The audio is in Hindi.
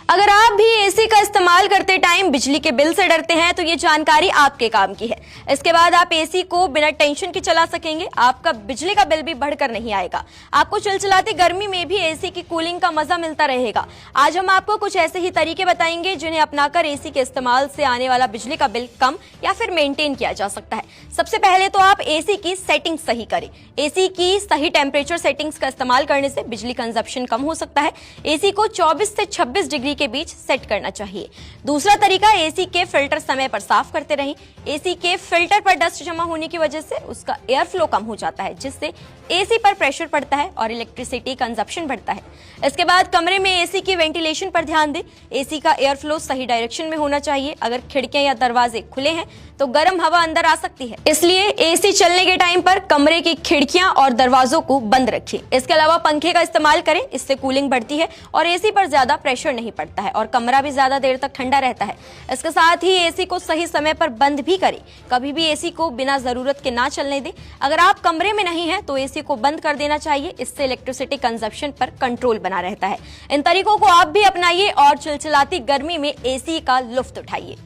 अगर आप भी एसी का इस्तेमाल करते टाइम बिजली के बिल से डरते हैं तो ये जानकारी आपके काम की है। इसके बाद आप एसी को बिना टेंशन के चला सकेंगे। आपका बिजली का बिल भी बढ़कर नहीं आएगा। आपको चिलचिलाती गर्मी में भी एसी की कूलिंग का मजा मिलता रहेगा। आज हम आपको कुछ ऐसे ही तरीके बताएंगे जिन्हें अपनाकर एसी के इस्तेमाल से आने वाला बिजली का बिल कम या फिर मेंटेन किया जा सकता है। सबसे पहले तो आप एसी की सेटिंग सही करें। एसी की सही टेम्परेचर सेटिंग्स का इस्तेमाल करने से बिजली कंजप्शन कम हो सकता है। एसी को 24 से 26 डिग्री के बीच सेट करना चाहिए। दूसरा तरीका, एसी के फिल्टर समय पर साफ करते रहें। एसी के फिल्टर पर डस्ट जमा होने की वजह से उसका एयर फ्लो कम हो जाता है, जिससे एसी पर प्रेशर पड़ता है और इलेक्ट्रिसिटी कंजप्शन बढ़ता है। इसके बाद कमरे में एसी की वेंटिलेशन पर ध्यान दें। एसी का एयर फ्लो सही डायरेक्शन में होना चाहिए। अगर खिड़कियां या दरवाजे खुले हैं तो गर्म हवा अंदर आ सकती है, इसलिए एसी चलने के टाइम पर कमरे की खिड़कियां और दरवाजों को बंद रखें। इसके अलावा पंखे का इस्तेमाल करें, इससे कूलिंग बढ़ती है और एसी पर ज्यादा प्रेशर नहीं पड़ता है और कमरा भी ज्यादा देर तक ठंडा रहता है। इसके साथ ही एसी को सही समय पर बंद भी करें। कभी भी एसी को बिना जरूरत के ना चलने दें। अगर आप कमरे में नहीं है तो एसी को बंद कर देना चाहिए। इससे इलेक्ट्रिसिटी कंजप्शन पर कंट्रोल बना रहता है। इन तरीकों को आप भी अपनाइए और चिलचिलाती गर्मी में एसी का लुत्फ उठाइए।